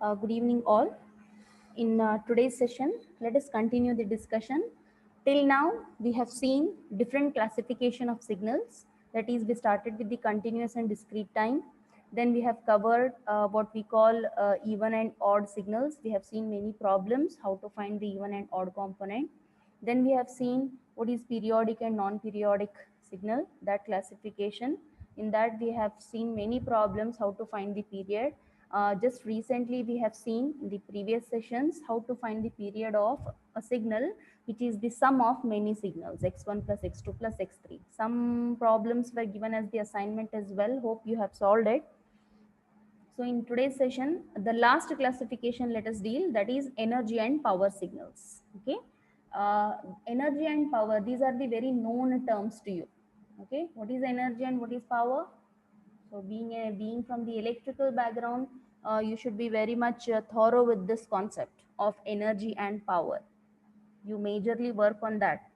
Good evening, all. In today's session, let us continue the discussion. Till now, we have seen different classification of signals. That is, we started with the continuous and discrete time. Then we have covered what we call even and odd signals. We have seen many problems, how to find the even and odd component. Then we have seen what is periodic and non-periodic signal, that classification. In that we have seen many problems, how to find the period. Just recently we have seen in the previous sessions how to find the period of a signal, which is the sum of many signals, x1 plus x2 plus x3. Some problems were given as the assignment as well. Hope you have solved it. So in today's session, the last classification let us deal, that is energy and power signals. Okay, energy and power, these are the very known terms to you. Okay, what is energy and what is power? So being from the electrical background, you should be very much thorough with this concept of energy and power. You majorly work on that.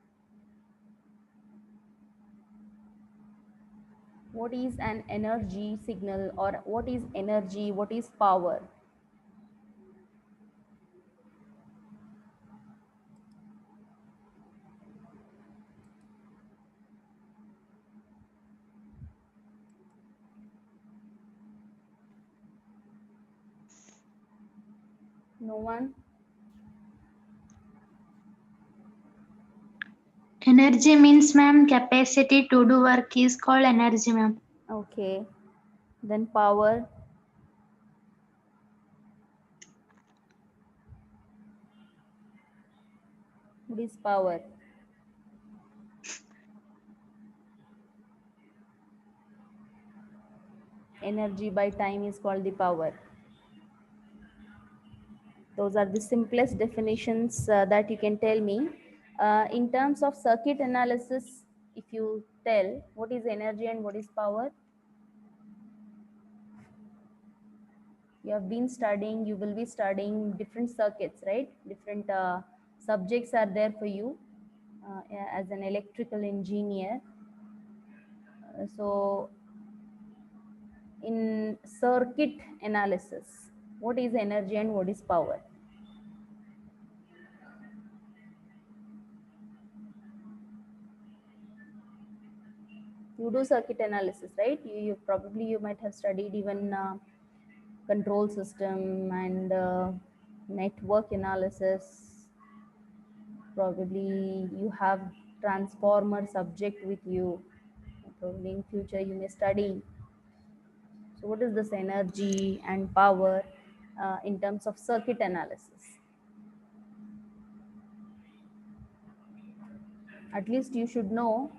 What is an energy signal, or what is energy, what is power? No one? Energy means, ma'am, capacity to do work is called energy, ma'am. Okay. Then power. What is power? Energy by time is called the power. Those are the simplest definitions that you can tell me. In terms of circuit analysis, if you tell what is energy and what is power, you have been studying, you will be studying different circuits, right? Different subjects are there for you as an electrical engineer. So in circuit analysis, what is energy and what is power? You do circuit analysis, right? You probably you might have studied even control system and network analysis. Probably you have transformer subject with you. Probably in future you may study. So what is this energy and power in terms of circuit analysis? At least you should know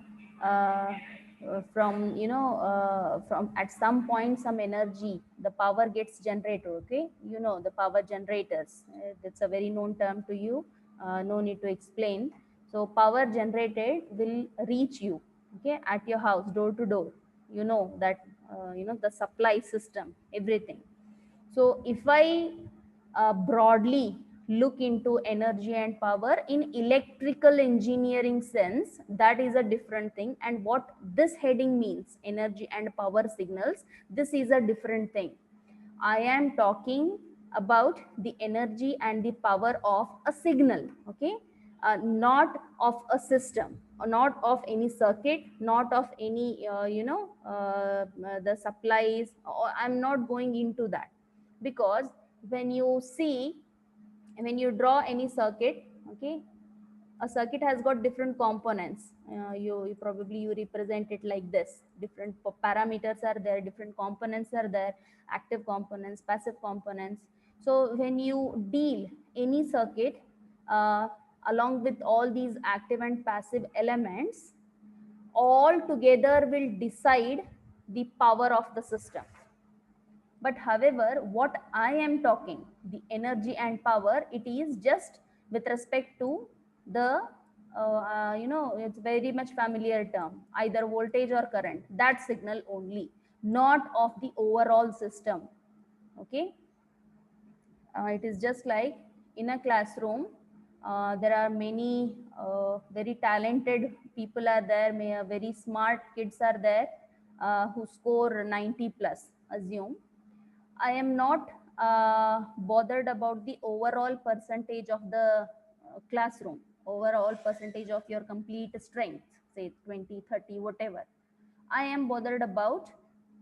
from from at some point some energy, the power gets generated. Okay, you know the power generators, that's a very known term to you, no need to explain. So power generated will reach you, okay, at your house, door to door. You know that the supply system, everything. So if I broadly look into energy and power in electrical engineering sense, that is a different thing. And what this heading means, energy and power signals, this is a different thing. I am talking about the energy and the power of a signal, okay? Not of a system, or not of any circuit, not of any, the supplies. I'm not going into that, because when you see, when you draw any circuit, okay, a circuit has got different components. You probably you represent it like this. Different parameters are there, different components are there, active components, passive components. So when you deal any circuit uh, along with all these active and passive elements, all together will decide the power of the system. But however, what I am talking, the energy and power, it is just with respect to the, it's very much familiar term, either voltage or current, that signal only, not of the overall system. Okay. It is just like in a classroom, there are many very talented people are there, very smart kids are there who score 90 plus, assume. I am not bothered about the overall percentage of the classroom, overall percentage of your complete strength, say 20, 30, whatever. I am bothered about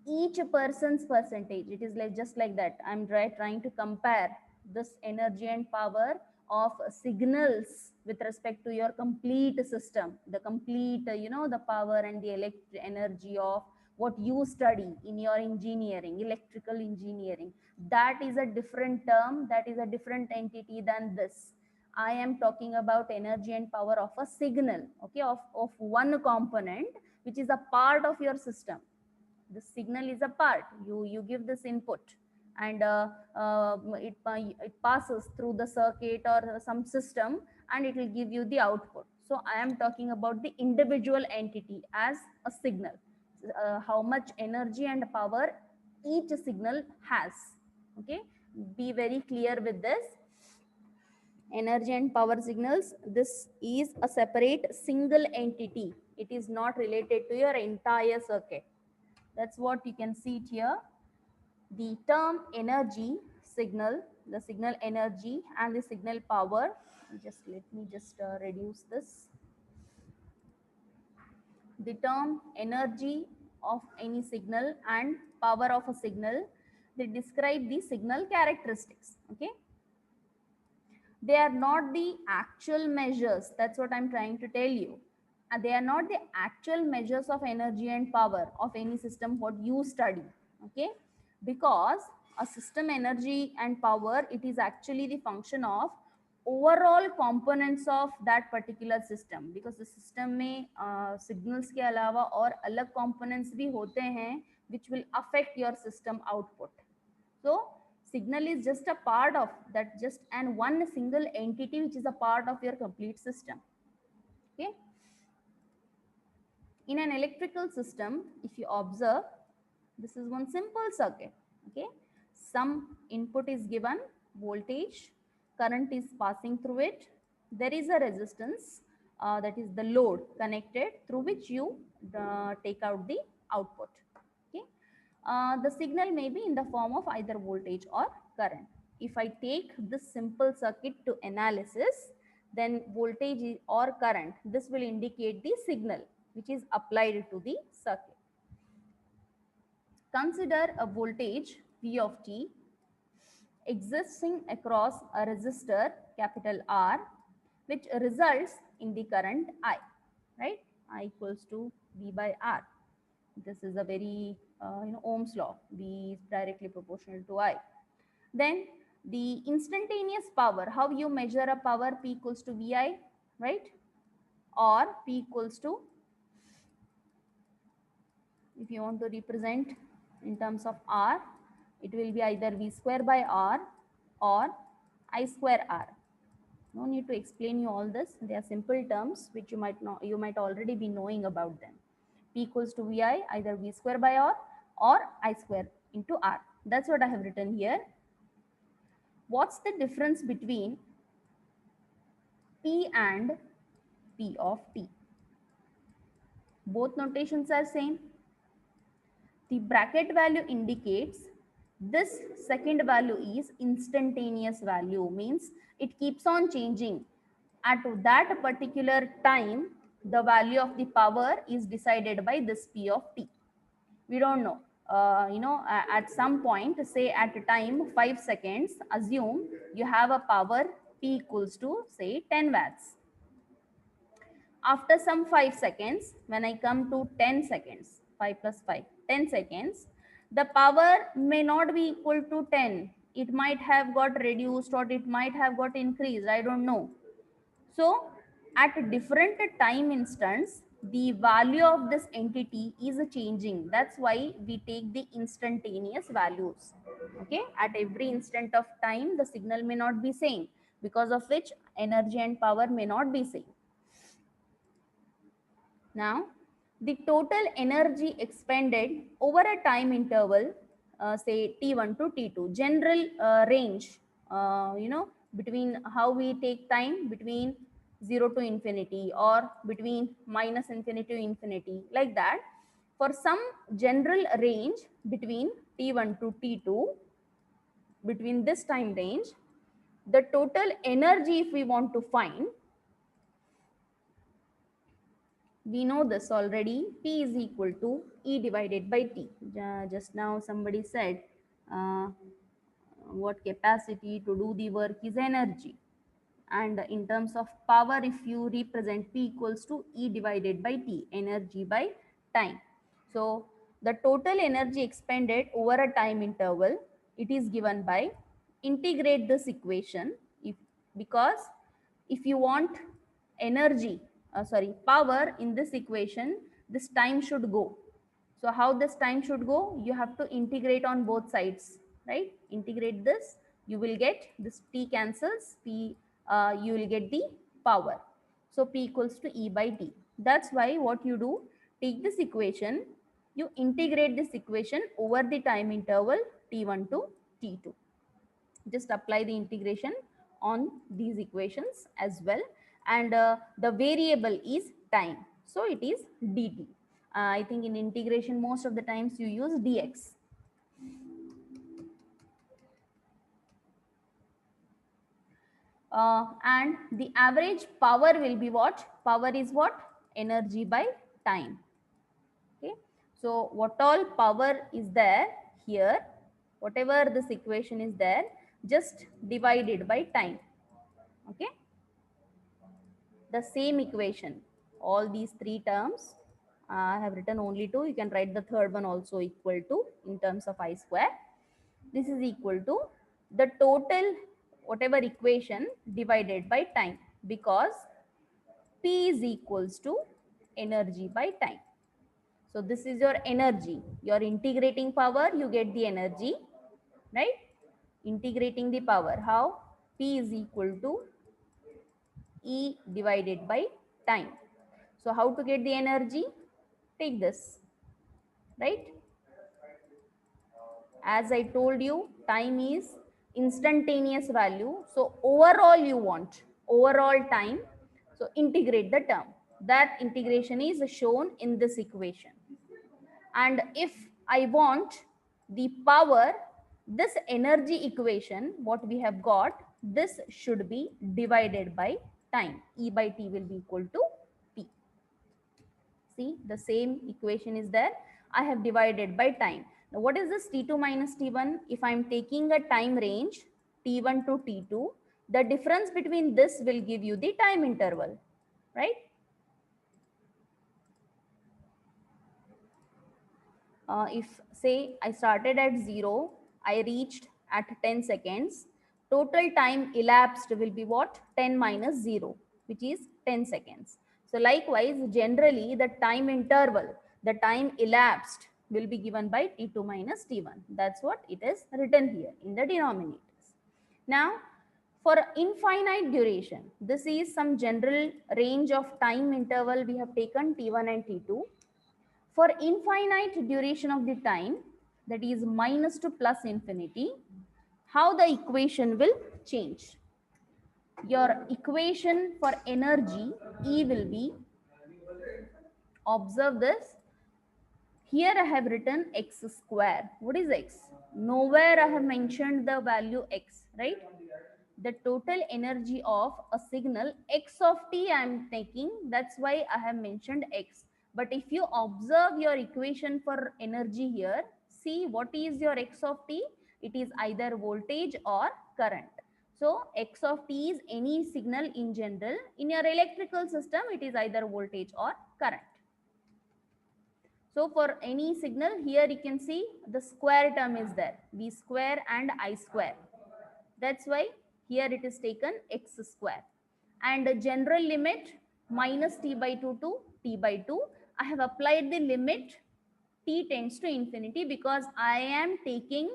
each person's percentage. It is like just like that. I'm trying to compare this energy and power of signals with respect to your complete system, the complete, the power and the electric energy of what you study in your engineering, electrical engineering. That is a different term, that is a different entity than this. I am talking about energy and power of a signal, okay, of one component which is a part of your system. The signal is a part. You give this input, and it passes through the circuit or some system, and it will give you the output. So I am talking about the individual entity as a signal. How much energy and power each signal has. Okay, be very clear with this. Energy and power signals, this is a separate single entity. It is not related to your entire circuit. That's what you can see it here. The term energy signal, the signal energy and the signal power. Just let me just reduce this. The term energy of any signal and power of a signal, they describe the signal characteristics. Okay, they are not the actual measures. That's what I'm trying to tell you. And they are not the actual measures of energy and power of any system what you study. Okay, because a system energy and power, it is actually the function of overall components of that particular system. Because the system में signals के अलावा और अलग components भी होते हैं which will affect your system output. So signal is just a part of that, just and one single entity which is a part of your complete system. Okay, in an electrical system, if you observe, this is one simple circuit. Okay, some input is given, voltage, current is passing through it, there is a resistance, that is the load connected, through which you take out the output. Okay, the signal may be in the form of either voltage or current. If I take this simple circuit to analysis, then voltage or current, this will indicate the signal which is applied to the circuit. Consider a voltage V of t existing across a resistor capital R, which results in the current I, right? I equals to V by R. This is a very Ohm's law. V is directly proportional to I. Then the instantaneous power, how you measure a power, P equals to VI, right? Or P equals to, if you want to represent in terms of R, it will be either V square by R or I square R. No need to explain you all this. They are simple terms which you might already be knowing about them. P equals to VI, either V square by R or I square into R. That's what I have written here. What's the difference between P and P of t? Both notations are same. The bracket value indicates this second value is instantaneous value, means it keeps on changing. At that particular time, the value of the power is decided by this P of t. We don't know. At some point, say at a time 5 seconds, assume you have a power P equals to say 10 watts. After some 5 seconds, when I come to 10 seconds, 5 plus 5, 10 seconds, the power may not be equal to 10. It might have got reduced or it might have got increased. I don't know. So at different time instants, the value of this entity is changing. That's why we take the instantaneous values. Okay, at every instant of time, the signal may not be same, because of which energy and power may not be same. Now, the total energy expended over a time interval, say T1 to T2, general range, between how we take time between 0 to infinity or between minus infinity to infinity, like that. For some general range between T1 to T2, between this time range, the total energy if we want to find, we know this already, P is equal to E divided by T. Just now somebody said what capacity to do the work is energy. And in terms of power, if you represent P equals to E divided by T, energy by time. So the total energy expended over a time interval, it is given by, integrate this equation, because if you want energy, power in this equation, this time should go. So how this time should go? You have to integrate on both sides, right? Integrate this, you will get this T cancels, P, you will get the power. So P equals to E by T. That's why what you do, take this equation, you integrate this equation over the time interval T1 to T2. Just apply the integration on these equations as well. And the variable is time. So it is dt. I think in integration most of the times you use dx. And the average power will be what? Power is what? Energy by time. Okay. So what all power is there here, whatever this equation is there, just divided by time. Okay. The same equation, all these three terms, I have written only two. You can write the third one also equal to in terms of I square. This is equal to the total whatever equation divided by time, because P is equals to energy by time. So this is your energy. You're integrating power, you get the energy, right? Integrating the power. How? P is equal to E divided by time. So how to get the energy? Take this, right? As I told you, time is instantaneous value. So overall you want, overall time. So integrate the term. That integration is shown in this equation. And if I want the power, this energy equation, what we have got, this should be divided by time. E by T will be equal to P. See, the same equation is there. I have divided by time. Now, what is this T2 minus T1? If I am taking a time range, T1 to T2, the difference between this will give you the time interval, right? If say I started at 0, I reached at 10 seconds, total time elapsed will be what? 10 minus 0, which is 10 seconds. So likewise, generally the time interval, the time elapsed will be given by T2 minus T1. That's what it is written here in the denominators. Now, for infinite duration, this is some general range of time interval we have taken T1 and T2. For infinite duration of the time, that is minus to plus infinity, how the equation will change? Your equation for energy, E will be, observe this, here I have written x square. What is x? Nowhere I have mentioned the value x, right? The total energy of a signal x of t I am taking, that's why I have mentioned x. But if you observe your equation for energy here, see what is your x of t? It is either voltage or current. So x of t is any signal in general. In your electrical system, it is either voltage or current. So for any signal, here you can see the square term is there, v square and I square. That's why here it is taken x square. And the general limit minus t by 2 to t by 2. I have applied the limit t tends to infinity because I am taking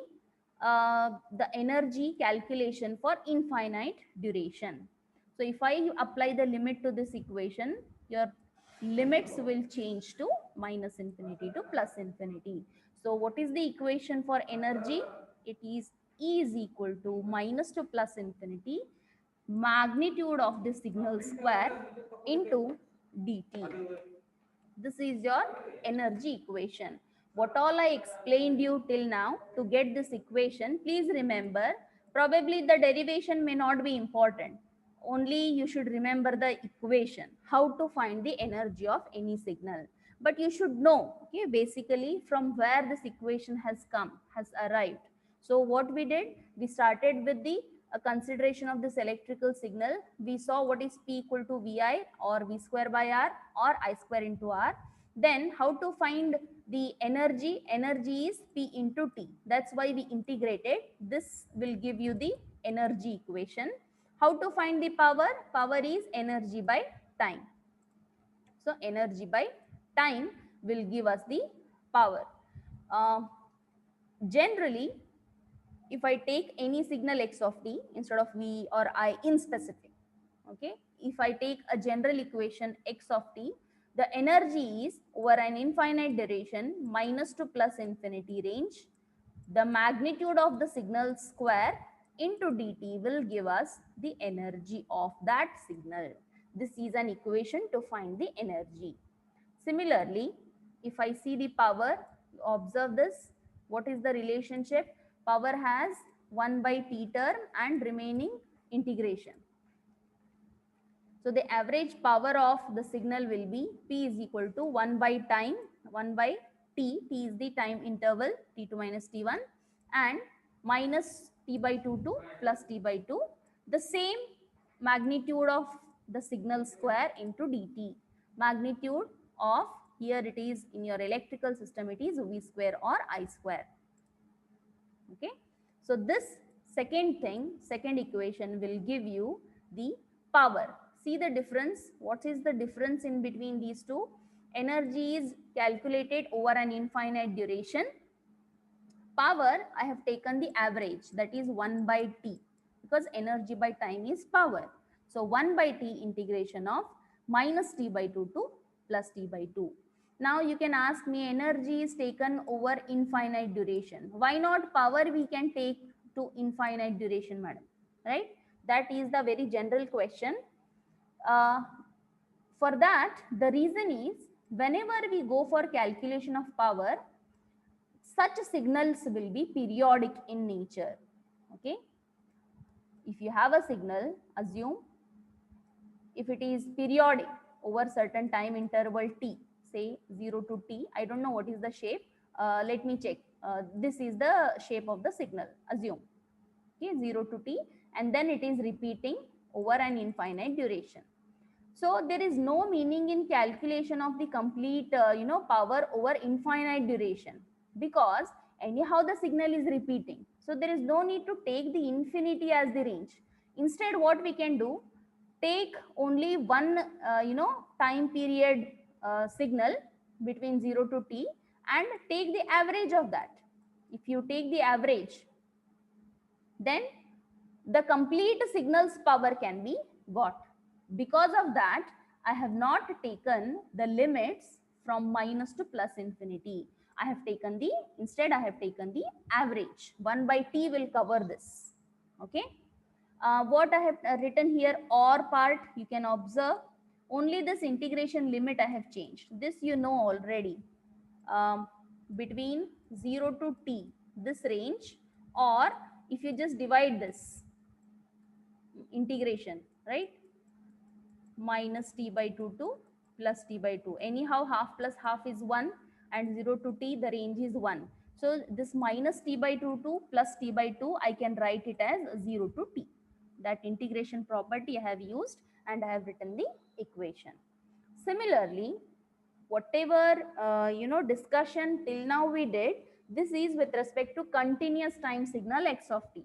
the energy calculation for infinite duration. So if I apply the limit to this equation, your limits will change to minus infinity to plus infinity. So what is the equation for energy? It is E is equal to minus to plus infinity magnitude of the signal square into dt. This is your energy equation. What all I explained you till now to get this equation, please remember, probably the derivation may not be important. Only you should remember the equation, how to find the energy of any signal. But you should know, okay, basically from where this equation has come, has arrived. So what we did, we started with the consideration of this electrical signal. We saw what is P equal to VI or V square by R or I square into R. Then how to find the energy? Energy is P into T. That's why we integrated. This will give you the energy equation. How to find the power? Power is energy by time. So energy by time will give us the power. Generally, if I take any signal x of t instead of v or I in specific, okay, if I take a general equation x of t, the energy is over an infinite duration minus to plus infinity range. The magnitude of the signal square into dt will give us the energy of that signal. This is an equation to find the energy. Similarly, if I see the power, observe this. What is the relationship? Power has 1 by t term and remaining integration. So the average power of the signal will be P is equal to 1 by time, 1 by t. T is the time interval, t2 minus t1, and minus t by 2 to plus t by 2. The same magnitude of the signal square into dt. Magnitude of, here it is in your electrical system, it is v square or I square. Okay. So this second equation will give you the power. See the difference. What is the difference in between these two? Energy is calculated over an infinite duration. Power, I have taken the average, that is 1 by t, because energy by time is power. So 1 by t integration of minus t by 2 to plus t by 2. Now you can ask me, energy is taken over infinite duration. Why not power we can take to infinite duration, madam? Right? That is the very general question. For that, the reason is, whenever we go for calculation of power, such signals will be periodic in nature. Okay. If you have a signal, assume if it is periodic over certain time interval t, say 0 to t, I don't know what is the shape. Let me check. This is the shape of the signal, assume. Okay, 0 to t, and then it is repeating over an infinite duration. So there is no meaning in calculation of the complete power over infinite duration, because anyhow the signal is repeating. So there is no need to take the infinity as the range. Instead, what we can do, take only one time period signal between 0 to t and take the average of that. If you take the average, then the complete signal's power can be got. Because of that, I have not taken the limits from minus to plus infinity. Instead I have taken the average. 1 by t will cover this. Okay. What I have written here, or part, you can observe only this integration limit I have changed. This you know already. Between 0 to t, this range, or if you just divide this integration, right, minus t by 2 to plus t by 2. Anyhow, half plus half is 1, and 0 to t, the range is 1. So this minus t by 2 to plus t by 2, I can write it as 0 to t. That integration property I have used, and I have written the equation. Similarly, whatever discussion till now we did, this is with respect to continuous time signal x of t.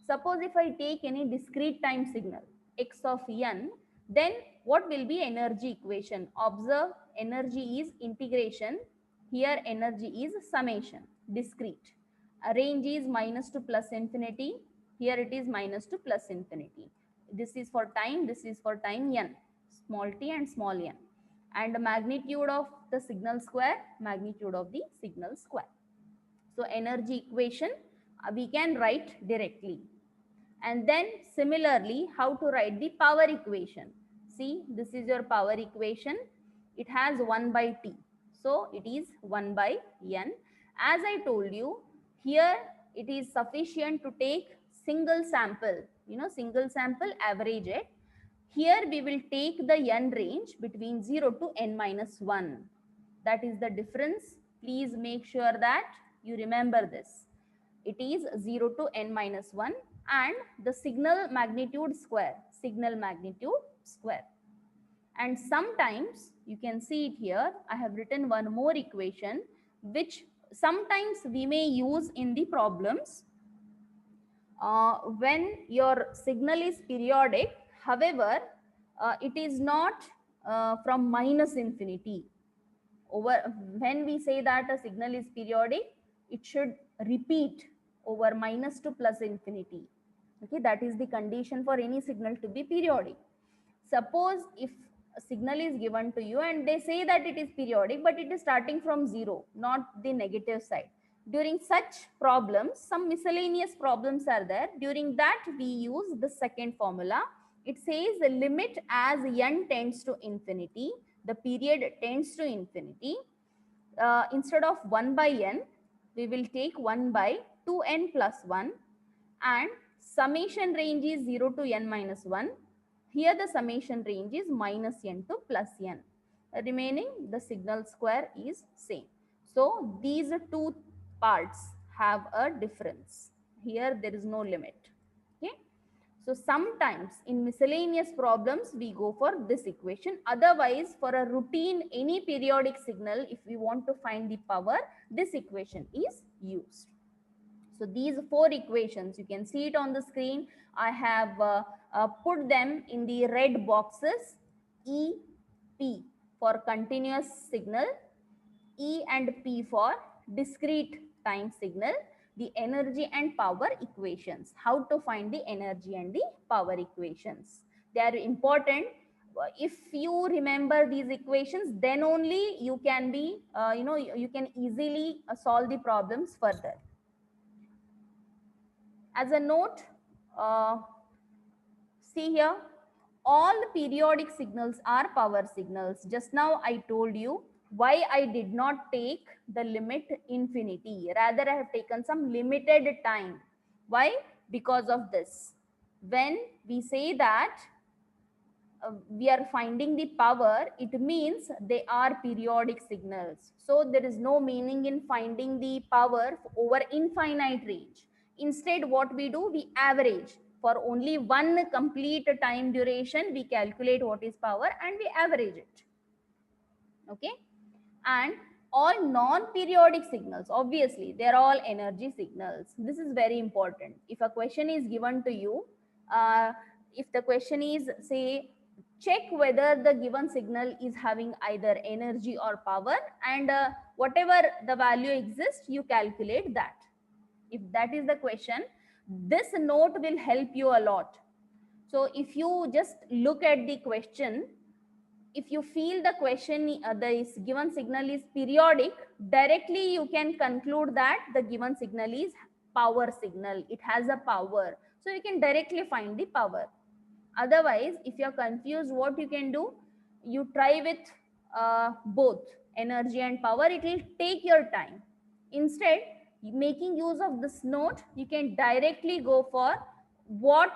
Suppose if I take any discrete time signal x of n, then what will be energy equation? Observe, energy is integration. Here energy is summation, discrete. Range is minus to plus infinity. Here it is minus to plus infinity. This is for time, this is for time n, small t and small n. And the magnitude of the signal square, magnitude of the signal square. So energy equation we can write directly. And then similarly, how to write the power equation? See, this is your power equation. It has 1 by t. So it is 1 by n. As I told you, here it is sufficient to take single sample, single sample, average it. Here we will take the n range between 0 to n minus 1. That is the difference. Please make sure that you remember this. It is 0 to n minus 1 and the signal magnitude square, And sometimes you can see it here. I have written one more equation which sometimes we may use in the problems when your signal is periodic. However, it is not from minus infinity. When we say that a signal is periodic, it should repeat over minus to plus infinity. Okay, that is the condition for any signal to be periodic. Suppose if a signal is given to you and they say that it is periodic, but it is starting from 0, not the negative side. During such problems, some miscellaneous problems are there. During that, we use the second formula. It says the limit as n tends to infinity, the period tends to infinity. Instead of 1 by n, we will take 1 by 2n plus 1, and summation range is 0 to n minus 1. Here the summation range is minus n to plus n. Remaining, the signal square is same. So these two parts have a difference. Here there is no limit. Okay. So sometimes in miscellaneous problems, we go for this equation. Otherwise, for a routine, any periodic signal, if we want to find the power, this equation is used. So these four equations, you can see it on the screen. I have put them in the red boxes. E, P for continuous signal, E and P for discrete time signal, the energy and power equations. How to find the energy and the power equations. They are important. If you remember these equations, then only you can be, you can easily solve the problems further. As a note, see here, all periodic signals are power signals. Just now I told you why I did not take the limit infinity. Rather, I have taken some limited time. Why? Because of this. When we say that we are finding the power, it means they are periodic signals. So there is no meaning in finding the power over infinite range. Instead, what we do, we average. For only one complete time duration, we calculate what is power and we average it. Okay. And all non-periodic signals, obviously, they're all energy signals. This is very important. If a question is given to you, if the question is, say, check whether the given signal is having either energy or power, and whatever the value exists, you calculate that. If that is the question, this note will help you a lot. So if you just look at the question, if you feel the question, the given signal is periodic, directly you can conclude that the given signal is power signal. It has a power. So you can directly find the power. Otherwise, if you're confused, what you can do, you try with both energy and power. It will take your time. Instead, making use of this note, you can directly go for what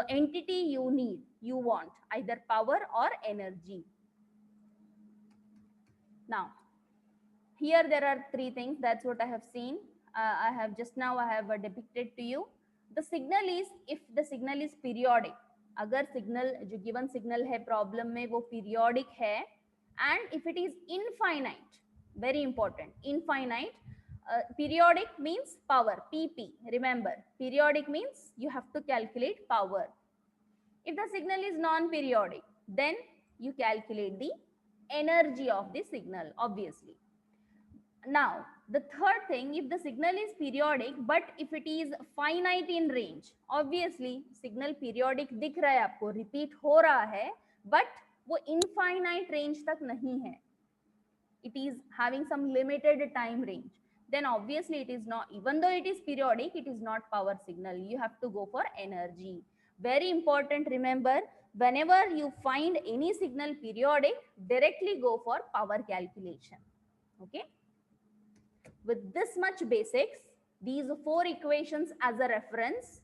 entity you want, either power or energy. Now, here there are three things. That's what I have seen. I have depicted to you. The signal is, if the signal is periodic, अगर signal जो given signal है problem में वो periodic है, and if it is infinite, very important, infinite. Periodic means power, PP. Remember, periodic means you have to calculate power. If the signal is non-periodic, then you calculate the energy of the signal, obviously. Now, the third thing, if the signal is periodic, but if it is finite in range, obviously signal periodic दिख रहा है आपको, repeat हो रहा है, but वो infinite range तक नहीं है. It is having some limited time range. Then obviously it is not, even though it is periodic, it is not power signal. You have to go for energy. Very important, remember, whenever you find any signal periodic, directly go for power calculation. Okay. With this much basics, these four equations as a reference,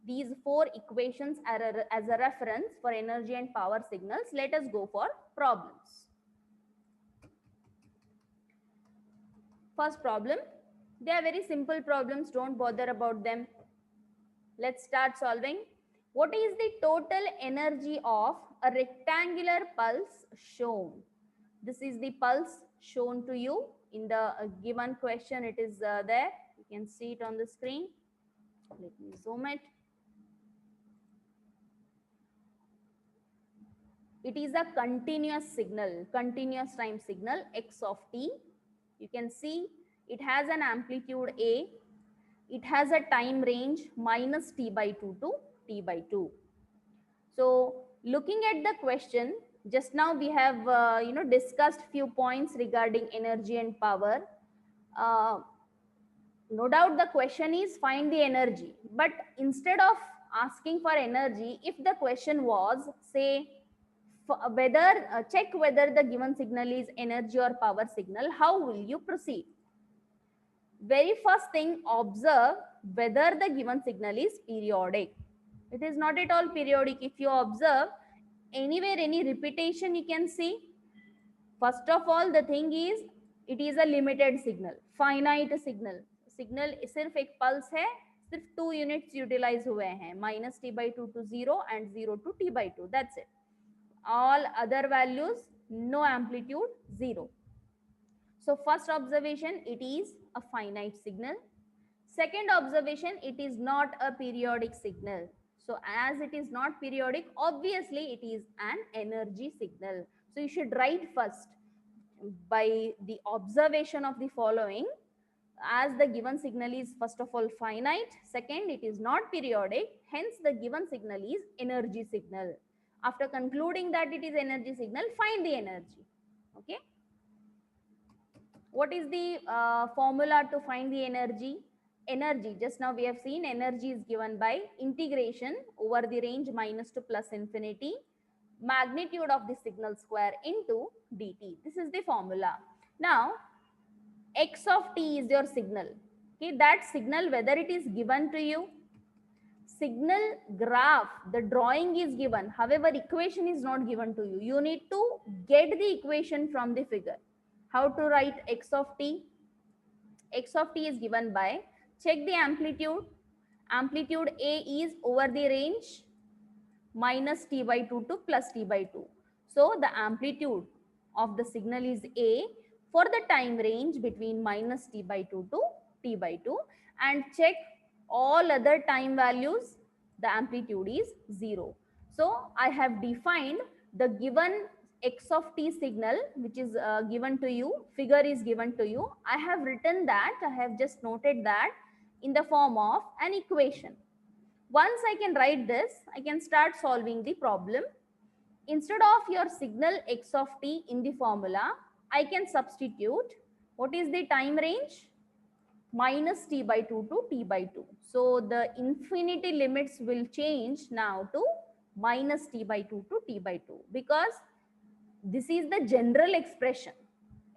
these four equations as a reference for energy and power signals, let us go for problems. First problem, they are very simple problems, don't bother about them. Let's start solving. What is the total energy of a rectangular pulse shown? This is the pulse shown to you in the given question. It is there. You can see it on the screen. Let me zoom it. It is a continuous signal, continuous time signal, x of t. You can see it has an amplitude A. It has a time range minus t by 2 to t by 2. So looking at the question, just now we have discussed few points regarding energy and power. No doubt the question is find the energy, but instead of asking for energy, if the question was say whether check whether the given signal is energy or power signal, how will you proceed? Very first thing, observe whether the given signal is periodic. It is not at all periodic. If you observe anywhere any repetition you can see. First of all, the thing is it is a limited signal, finite signal. Signal सिर्फ एक pulse है, सिर्फ 2 units utilise हुए हैं, minus T by 2 to 0 and 0 to t by 2. That's it. All other values, no amplitude, 0. So first observation, it is a finite signal. Second observation, it is not a periodic signal. So as it is not periodic, obviously it is an energy signal. So you should write first by the observation of the following. As the given signal is first of all finite, second it is not periodic, hence the given signal is energy signal. After concluding that it is energy signal, find the energy. Okay. What is the formula to find the energy? Energy, just now we have seen energy is given by integration over the range minus to plus infinity, magnitude of the signal square into dt. This is the formula. Now x of t is your signal. Okay, that signal, whether it is given to you, signal graph, the drawing is given, however equation is not given to you. You need to get the equation from the figure. How to write x of t? X of t is given by, check the amplitude. Amplitude A is over the range minus t by 2 to plus t by 2. So the amplitude of the signal is A for the time range between minus t by 2 to t by 2, and check all other time values, the amplitude is 0. So I have defined the given x of t signal, which is given to you, figure is given to you. I have written that, I have just noted that in the form of an equation. Once I can write this, I can start solving the problem. Instead of your signal x of t in the formula, I can substitute what is the time range? Minus t by 2 to t by 2. So the infinity limits will change now to minus t by 2 to t by 2, because this is the general expression.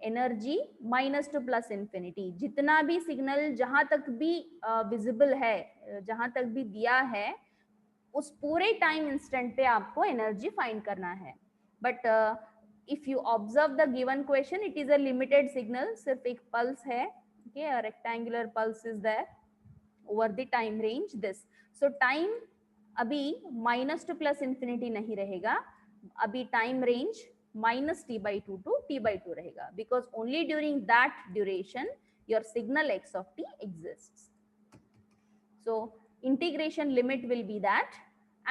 Energy minus to plus infinity, जितना भी signal जहां तक भी visible है, जहां तक भी दिया है, उस पूरे टाइम इंस्टेंट पे आपको एनर्जी फाइंड करना है. But if you observe the given question, it is a limited signal, सिर्फ एक पल्स है. Okay, a rectangular pulse is there over the time range this. So time अभी माइनस टू प्लस इन्फिनिटी नहीं रहेगा, अभी time range minus t by 2 to t by 2 रहेगा, because only during that duration your signal x of t exists. So integration limit will be that,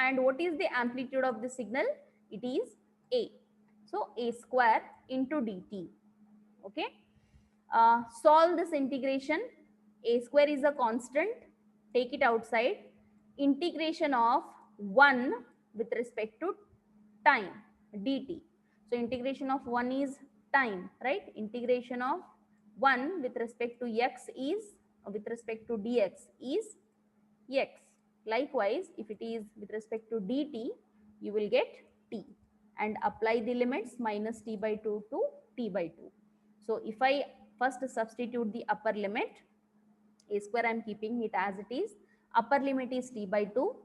and what is the amplitude of the signal? It is a, so a square into dt. Okay, solve this integration. A square is a constant, take it outside. Integration of 1 with respect to time dt. So integration of 1 is time, right? Integration of 1 with respect to x is, with respect to dx is x. Likewise, if it is with respect to dt, you will get t, and apply the limits minus t by 2 to t by 2. So if I First substitute the upper limit. A square I am keeping it as it is. Upper limit is t by 2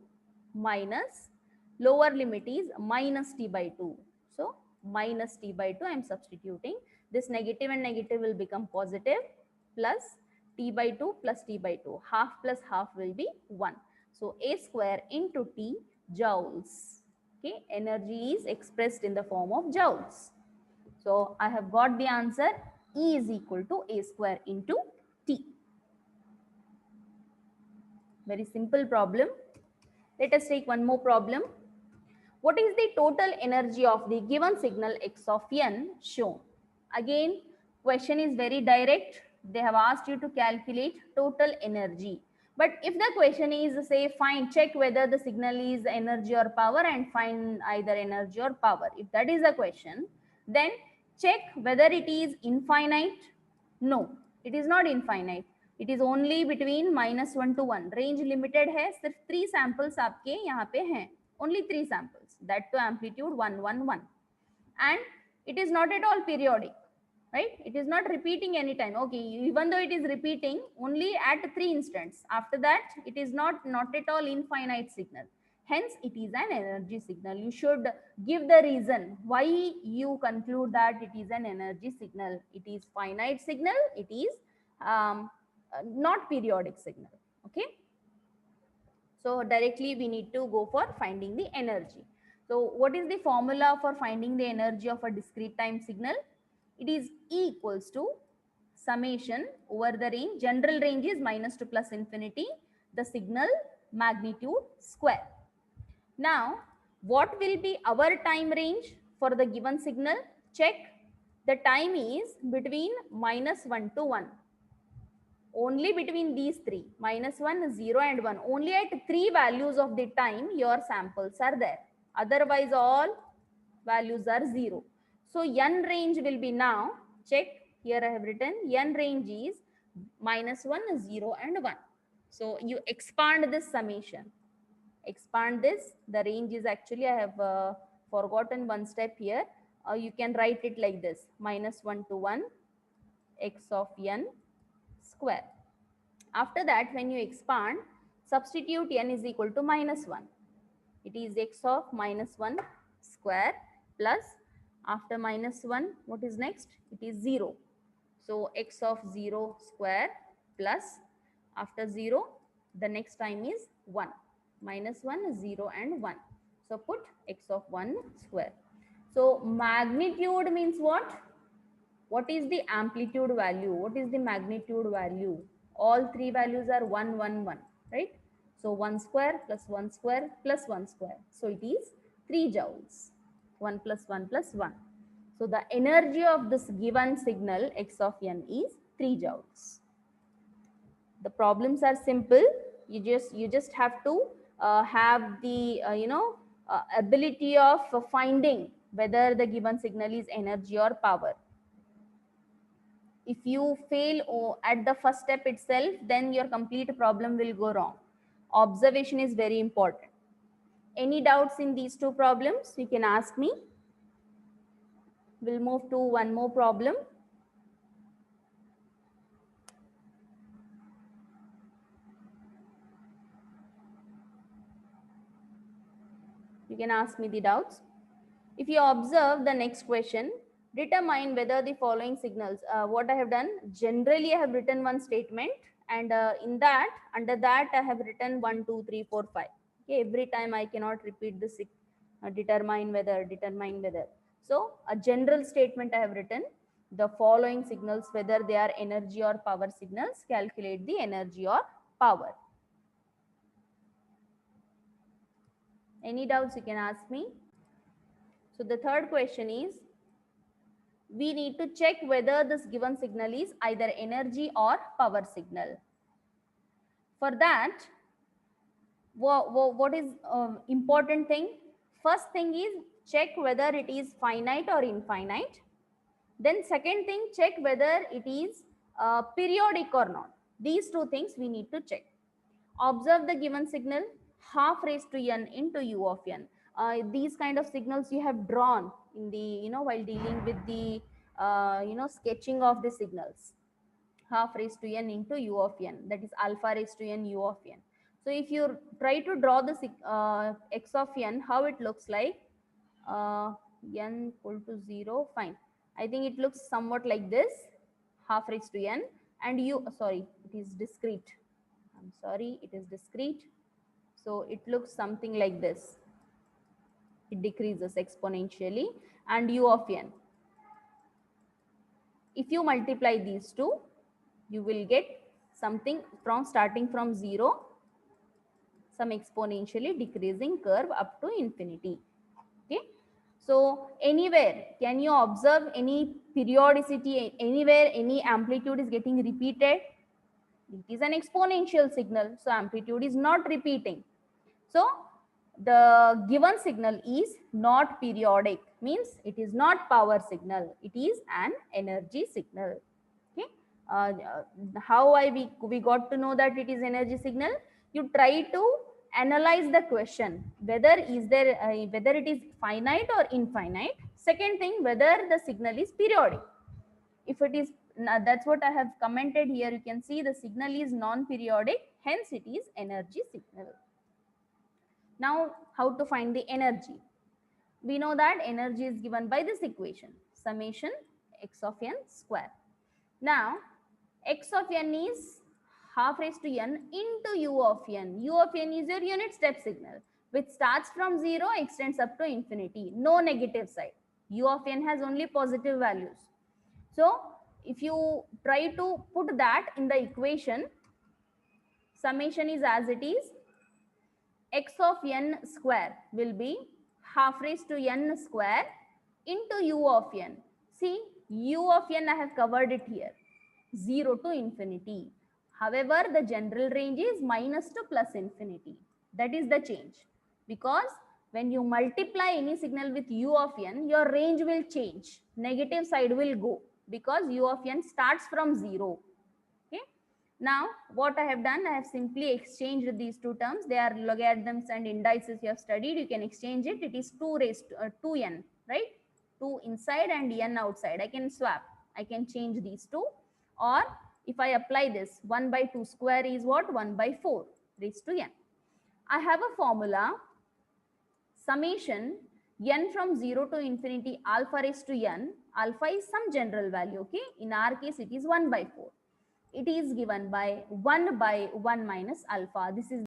minus lower limit is minus t by 2. So minus t by 2 I am substituting. This negative and negative will become positive, plus t by 2 plus t by 2. Half plus half will be 1. So a square into t joules. Okay, energy is expressed in the form of joules. So I have got the answer. E is equal to a square into t. Very simple problem. Let us take one more problem. What is the total energy of the given signal x of n shown? Again, question is very direct. They have asked you to calculate total energy. But if the question is, say, check whether the signal is energy or power and find either energy or power. If that is the question, then check whether it is infinite. No, it is not infinite. It is only between -1 to 1. Range limited है, सिर्फ 3 samples आपके यहाँ पे हैं. Only 3 samples. That to amplitude 1, 1, 1. And it is not at all periodic. Right? It is not repeating anytime. Okay, even though it is repeating only at 3 instants. After that, it is not at all infinite signal. Hence, it is an energy signal. You should give the reason why you conclude that it is an energy signal. It is finite signal. It is not periodic signal. Okay. So directly we need to go for finding the energy. So what is the formula for finding the energy of a discrete time signal? It is E equals to summation over the range. General range is -to plus infinity. The signal magnitude square. Now, what will be our time range for the given signal? Check. The time is between -1 to 1. Only between these three, -1, 0 and 1. Only at 3 values of the time your samples are there. Otherwise, all values are 0. So, n range will be now, check, here I have written, n range is -1, 0 and 1. So, you expand this summation. Expand this, the range is actually, I have forgotten one step here. You can write it like this, -1 to 1, x of n square. After that, when you expand, substitute n is equal to -1. It is x of -1 square plus, after -1, what is next? It is 0. So x of 0 square plus, after 0, the next time is 1. -1, 0 and 1. So put x of 1 square. So magnitude means what? What is the amplitude value? What is the magnitude value? All 3 values are 1, 1, 1, right? So 1 square plus 1 square plus 1 square. So it is 3 joules. 1 plus 1 plus 1. So the energy of this given signal x of n is 3 joules. The problems are simple. You just have to have the ability of finding whether the given signal is energy or power. If you fail at the first step itself, then your complete problem will go wrong. Observation is very important. Any doubts in these two problems, you can ask me. We'll move to one more problem. You can ask me the doubts. If you observe the next question, determine whether the following signals, what I have done, generally I have written one statement, and in that, under that I have written 1, 2, 3, 4, 5. Okay, every time I cannot repeat this, determine whether. So a general statement I have written, the following signals, whether they are energy or power signals, calculate the energy or power. Any doubts you can ask me. So the third question is, we need to check whether this given signal is either energy or power signal. For that, what is important thing? First thing is check whether it is finite or infinite. Then second thing, check whether it is periodic or not. These two things we need to check. Observe the given signal, half raised to n into u of n. These kind of signals you have drawn in the, while dealing with the, sketching of the signals. half raised to n into u of n, that is alpha raised to n u of n. So if you try to draw the x of n, how it looks like, n equal to 0, fine. I think it looks somewhat like this, half raised to n, and sorry, it is discrete. I'm sorry, it is discrete. So it looks something like this. It decreases exponentially, and u of n. If you multiply these two, you will get something from starting from 0, some exponentially decreasing curve up to infinity. Okay. So anywhere, can you observe any periodicity, anywhere any amplitude is getting repeated? It is an exponential signal, so amplitude is not repeating. So the given signal is not periodic, means it is not power signal, it is an energy signal. Okay. How we got to know that it is energy signal? You try to analyze the question, whether whether it is finite or infinite. Second thing, whether the signal is periodic. If it is, that's what I have commented here. You can see the signal is non-periodic, hence it is energy signal. Now, how to find the energy? We know that energy is given by this equation, summation x of n square. Now, x of n is half raised to n into u of n. U of n is your unit step signal, which starts from 0, extends up to infinity. No negative side. U of n has only positive values. So, if you try to put that in the equation, summation is as it is. X of n square will be half raised to n square into u of n. See, u of n I have covered it here, 0 to infinity. However, the general range is minus to plus infinity. That is the change. Because when you multiply any signal with u of n, your range will change. Negative side will go because u of n starts from 0. Okay. Now, what I have done, I have simply exchanged these two terms. They are logarithms and indices you have studied. You can exchange it. It is 2 raised to 2n, right? 2 inside and n outside. I can swap. I can change these two. Or if I apply this, 1 by 2 square is what? 1 by 4 raised to n. I have a formula, summation n from 0 to infinity alpha raised to n. Alpha is some general value, okay? In our case, it is 1 by 4. It is given by 1 by 1 minus alpha. This is